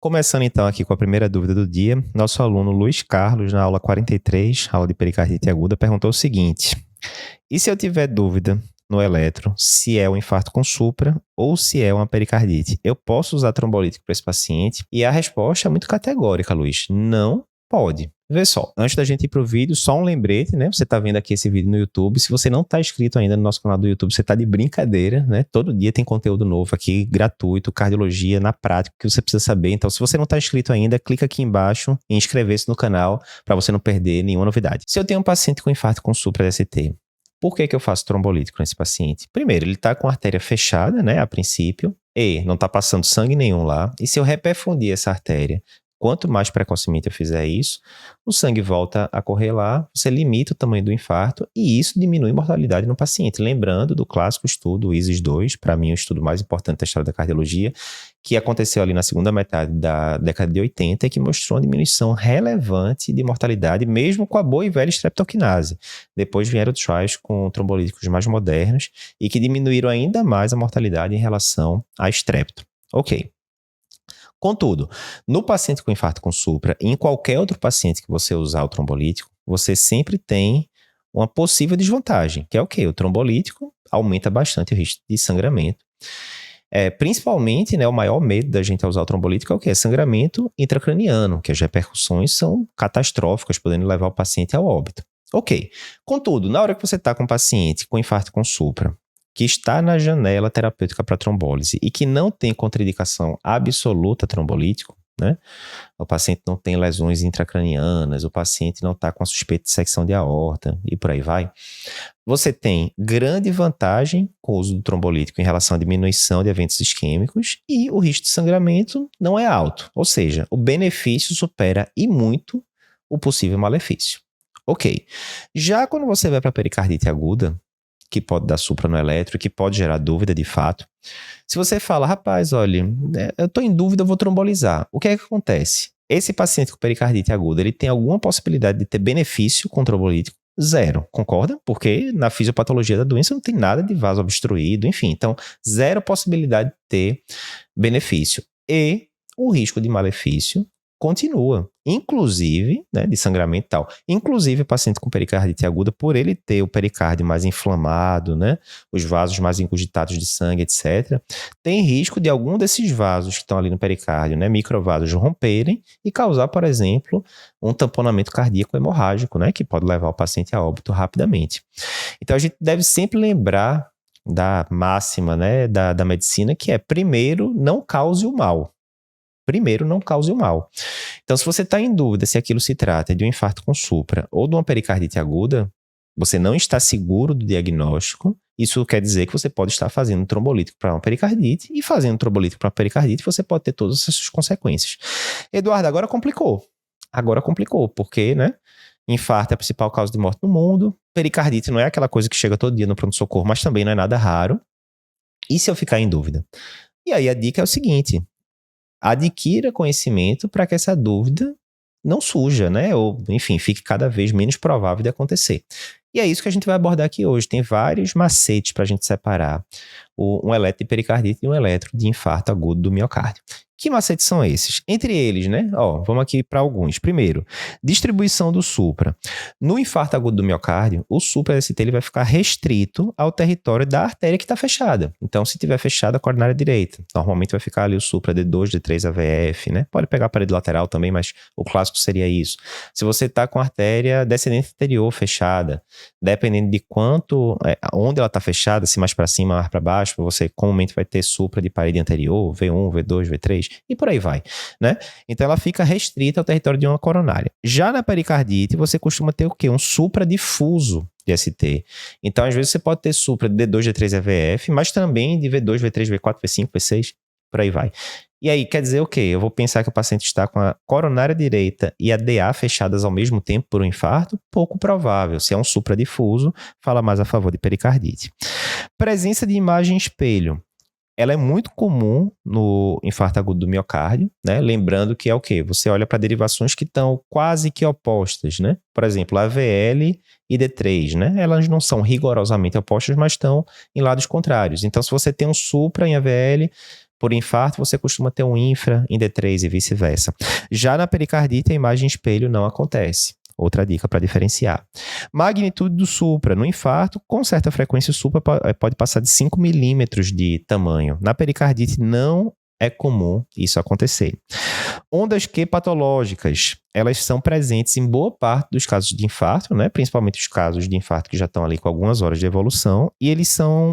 Começando então aqui com a primeira dúvida do dia, nosso aluno Luiz Carlos, na aula 43, aula de pericardite aguda, perguntou o seguinte: e se eu tiver dúvida no eletro se é um infarto com supra ou se é uma pericardite, eu posso usar trombolítico para esse paciente? E a resposta é muito categórica, Luiz: não pode. Vê só, antes da gente ir pro vídeo, só um lembrete, né? Você tá vendo aqui esse vídeo no YouTube. Se você não tá inscrito ainda no nosso canal do YouTube, você tá de brincadeira, né? Todo dia tem conteúdo novo aqui, gratuito, cardiologia na prática, que você precisa saber. Então, se você não tá inscrito ainda, clica aqui embaixo em inscrever-se no canal para você não perder nenhuma novidade. Se eu tenho um paciente com infarto com supra ST, por que eu faço trombolítico nesse paciente? Primeiro, ele tá com a artéria fechada, né? A princípio, e não tá passando sangue nenhum lá. E se eu reperfundir essa artéria, quanto mais precocemente eu fizer isso, o sangue volta a correr lá, você limita o tamanho do infarto e isso diminui a mortalidade no paciente. Lembrando do clássico estudo, o ISIS-2, para mim o estudo mais importante da história da cardiologia, que aconteceu ali na segunda metade da década de 80 e que mostrou uma diminuição relevante de mortalidade, mesmo com a boa e velha streptokinase. Depois vieram trials com trombolíticos mais modernos e que diminuíram ainda mais a mortalidade em relação a strepto. Ok. Contudo, no paciente com infarto com supra e em qualquer outro paciente que você usar o trombolítico, você sempre tem uma possível desvantagem, que é o quê? O trombolítico aumenta bastante o risco de sangramento. Principalmente, né, o maior medo da gente usar o trombolítico é o quê? Sangramento intracraniano, que as repercussões são catastróficas, podendo levar o paciente ao óbito. Ok. Contudo, na hora que você está com um paciente com infarto com supra, que está na janela terapêutica para trombólise e que não tem contraindicação absoluta trombolítico, né? O paciente não tem lesões intracranianas, o paciente não está com a suspeita de secção de aorta e por aí vai. Você tem grande vantagem com o uso do trombolítico em relação à diminuição de eventos isquêmicos e o risco de sangramento não é alto. Ou seja, o benefício supera e muito o possível malefício. Ok. Já quando você vai para a pericardite aguda, que pode dar supra no eletro, que pode gerar dúvida de fato. Se você fala, rapaz, olha, eu estou em dúvida, eu vou trombolizar. O que é que acontece? Esse paciente com pericardite aguda, ele tem alguma possibilidade de ter benefício com trombolítico? Zero, concorda? Porque na fisiopatologia da doença não tem nada de vaso obstruído, enfim. Então, zero possibilidade de ter benefício. E o risco de malefício continua, inclusive, né, de sangramento e tal. Inclusive, o paciente com pericardite aguda, por ele ter o pericárdio mais inflamado, né, os vasos mais ingurgitados de sangue, etc., tem risco de algum desses vasos que estão ali no pericárdio, né, microvasos, romperem e causar, por exemplo, um tamponamento cardíaco hemorrágico, né, que pode levar o paciente a óbito rapidamente. Então, a gente deve sempre lembrar da máxima, né, da medicina, que é, primeiro, não cause o mal. Primeiro, não cause o mal. Então, se você está em dúvida se aquilo se trata de um infarto com supra ou de uma pericardite aguda, você não está seguro do diagnóstico, isso quer dizer que você pode estar fazendo um trombolítico para uma pericardite e fazendo um trombolítico para uma pericardite, você pode ter todas essas consequências. Eduardo, agora complicou. Agora complicou, porque, né? Infarto é a principal causa de morte no mundo, pericardite não é aquela coisa que chega todo dia no pronto-socorro, mas também não é nada raro. E se eu ficar em dúvida? E aí a dica é o seguinte: adquira conhecimento para que essa dúvida não surja, né? Ou, enfim, fique cada vez menos provável de acontecer. E é isso que a gente vai abordar aqui hoje. Tem vários macetes para a gente separar um eletro de pericardite e um eletro de infarto agudo do miocárdio. Que macetes são esses? Entre eles, né? Vamos aqui para alguns. Primeiro, distribuição do supra. No infarto agudo do miocárdio, o supra-ST ele vai ficar restrito ao território da artéria que está fechada. Então, se tiver fechada a coronária direita, normalmente vai ficar ali o supra D2, D3, AVF, né? Pode pegar a parede lateral também, mas o clássico seria isso. Se você está com a artéria descendente anterior fechada, dependendo de onde ela está fechada, se mais para cima, mais para baixo, você comumente vai ter supra de parede anterior, V1, V2, V3, e por aí vai, né? Então ela fica restrita ao território de uma coronária. Já na pericardite, você costuma ter o quê? Um supra difuso de ST. Então, às vezes, você pode ter supra de D2, D3 AVF, mas também de V2, V3, V4, V5, V6, por aí vai. E aí, quer dizer o quê? Eu vou pensar que o paciente está com a coronária direita e a DA fechadas ao mesmo tempo por um infarto? Pouco provável. Se é um supradifuso, fala mais a favor de pericardite. Presença de imagem espelho. Ela é muito comum no infarto agudo do miocárdio, né? Lembrando que é o quê? Você olha para derivações que estão quase que opostas, né? Por exemplo, AVL e D3, né? Elas não são rigorosamente opostas, mas estão em lados contrários. Então, se você tem um supra em AVL, Por infarto, você costuma ter um infra em D3 e vice-versa. Já na pericardite, a imagem espelho não acontece. Outra dica para diferenciar. Magnitude do supra. No infarto, com certa frequência, o supra pode passar de 5 milímetros de tamanho. Na pericardite, não é comum isso acontecer. Ondas Q patológicas, elas são presentes em boa parte dos casos de infarto, né? Principalmente os casos de infarto que já estão ali com algumas horas de evolução, e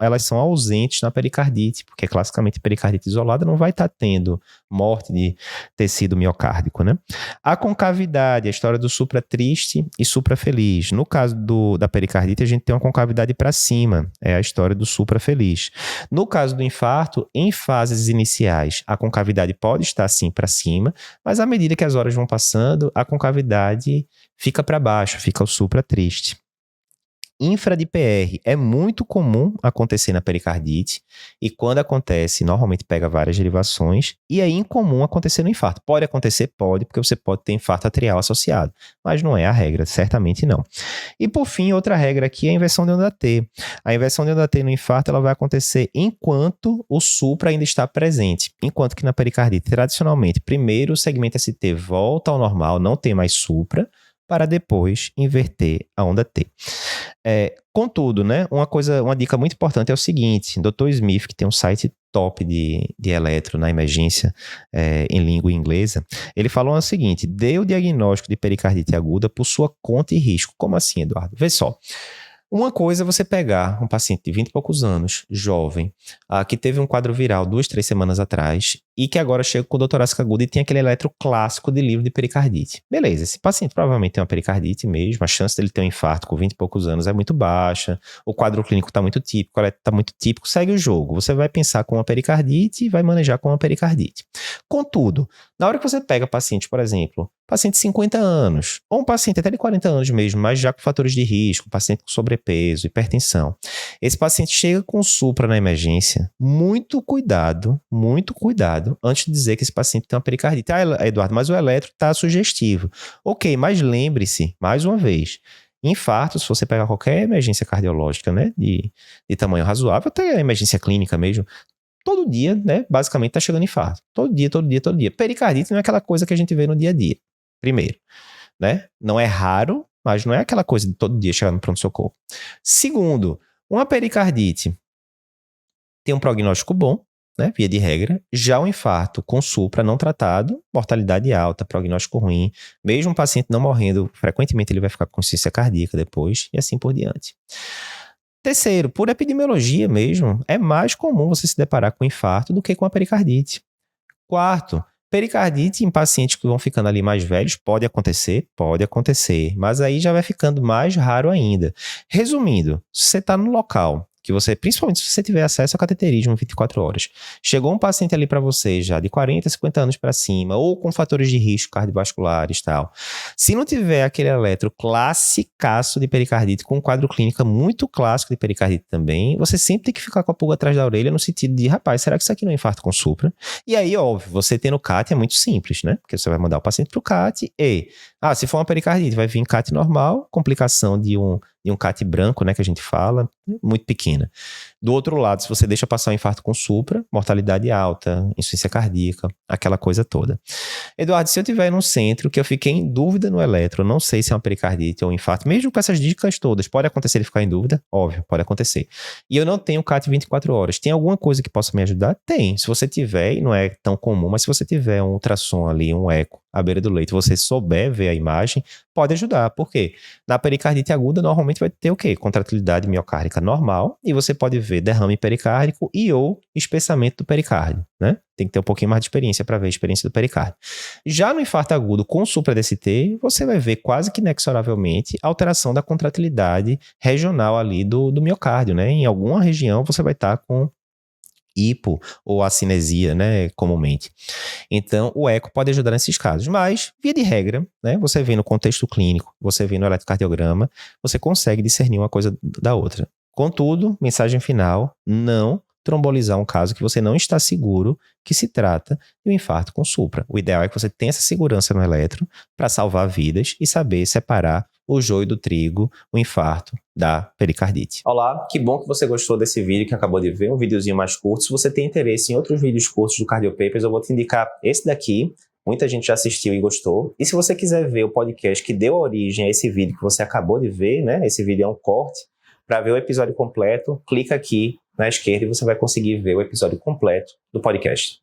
elas são ausentes na pericardite, porque classicamente pericardite isolada não vai estar tendo morte de tecido miocárdico, né? A concavidade, a história do supra triste e supra feliz. No caso da pericardite, a gente tem uma concavidade para cima, é a história do supra feliz. No caso do infarto, em fases iniciais, a concavidade pode estar sim para cima, mas à medida que as horas vão passando, a concavidade fica para baixo, fica o supra triste. Infra de PR é muito comum acontecer na pericardite e quando acontece, normalmente pega várias derivações e é incomum acontecer no infarto. Pode acontecer? Pode, porque você pode ter infarto atrial associado, mas não é a regra, certamente não. E por fim, outra regra aqui é a inversão de onda T. A inversão de onda T no infarto ela vai acontecer enquanto o supra ainda está presente, enquanto que na pericardite, tradicionalmente, primeiro o segmento ST volta ao normal, não tem mais supra, para depois inverter a onda T. Contudo, né, uma dica muito importante é o seguinte, Dr. Smith, que tem um site top de eletro na emergência em língua inglesa, ele falou o seguinte: dê o diagnóstico de pericardite aguda por sua conta e risco. Como assim, Eduardo? Vê só. Uma coisa é você pegar um paciente de 20 e poucos anos, jovem, que teve um quadro viral 2, 3 semanas atrás e que agora chega com dor torácica aguda e tem aquele eletro clássico de livro de pericardite. Beleza, esse paciente provavelmente tem uma pericardite mesmo, a chance dele ter um infarto com 20 e poucos anos é muito baixa, o quadro clínico está muito típico, o eletro está muito típico, segue o jogo. Você vai pensar com uma pericardite e vai manejar com uma pericardite. Contudo, na hora que você pega paciente, por exemplo, paciente de 50 anos, ou um paciente até de 40 anos mesmo, mas já com fatores de risco, paciente com sobrepeso, hipertensão. Esse paciente chega com supra na emergência, muito cuidado antes de dizer que esse paciente tem uma pericardite. Eduardo, mas o eletro está sugestivo. Ok, mas lembre-se, mais uma vez, infarto, se você pegar qualquer emergência cardiológica, né, de tamanho razoável, até a emergência clínica mesmo, todo dia, né, basicamente tá chegando infarto. Todo dia. Pericardite não é aquela coisa que a gente vê no dia a dia. Primeiro, né? Não é raro, mas não é aquela coisa de todo dia chegar no pronto-socorro. Segundo, uma pericardite tem um prognóstico bom, né, via de regra. Já o infarto com supra não tratado, mortalidade alta, prognóstico ruim. Mesmo o paciente não morrendo, frequentemente ele vai ficar com insuficiência cardíaca depois e assim por diante. Terceiro, por epidemiologia mesmo, é mais comum você se deparar com infarto do que com a pericardite. Quarto, pericardite em pacientes que vão ficando ali mais velhos pode acontecer, mas aí já vai ficando mais raro ainda. Resumindo, se você está no local que você, principalmente se você tiver acesso a cateterismo 24 horas, chegou um paciente ali para você já de 40, 50 anos para cima, ou com fatores de risco cardiovasculares e tal, se não tiver aquele eletro classicaço de pericardite, com um quadro clínico muito clássico de pericardite também, você sempre tem que ficar com a pulga atrás da orelha no sentido de, rapaz, será que isso aqui não é infarto com supra? E aí, óbvio, você tendo CAT é muito simples, né? Porque você vai mandar o paciente pro CAT e, se for uma pericardite, vai vir CAT normal, complicação de um CAT branco, né, que a gente fala, muito pequena. Do outro lado, se você deixa passar um infarto com supra, mortalidade alta, insuficiência cardíaca, aquela coisa toda. Eduardo, se eu estiver num centro que eu fiquei em dúvida no eletro, não sei se é uma pericardite ou um infarto, mesmo com essas dicas todas, pode acontecer ele ficar em dúvida? Óbvio, pode acontecer. E eu não tenho CAT 24 horas. Tem alguma coisa que possa me ajudar? Tem. Se você tiver, e não é tão comum, mas se você tiver um ultrassom ali, um eco, à beira do leito, você souber ver a imagem, pode ajudar. Por quê? Na pericardite aguda, normalmente vai ter o quê? Contratilidade miocárdica normal, e você pode ver derrame pericárdico e ou espessamento do pericárdio, né? Tem que ter um pouquinho mais de experiência para ver a experiência do pericárdio. Já no infarto agudo com supra-DST, você vai ver quase que inexoravelmente alteração da contratilidade regional ali do miocárdio, né? Em alguma região você vai estar com hipo ou acinesia, né, comumente. Então, o eco pode ajudar nesses casos, mas, via de regra, né, você vê no contexto clínico, você vê no eletrocardiograma, você consegue discernir uma coisa da outra. Contudo, mensagem final, não trombolizar um caso que você não está seguro que se trata de um infarto com supra. O ideal é que você tenha essa segurança no eletro para salvar vidas e saber separar o joio do trigo, o infarto da pericardite. Olá, que bom que você gostou desse vídeo que acabou de ver, um videozinho mais curto. Se você tem interesse em outros vídeos curtos do Cardiopapers, eu vou te indicar esse daqui. Muita gente já assistiu e gostou. E se você quiser ver o podcast que deu origem a esse vídeo que você acabou de ver, né? Esse vídeo é um corte. Para ver o episódio completo, clica aqui na esquerda e você vai conseguir ver o episódio completo do podcast.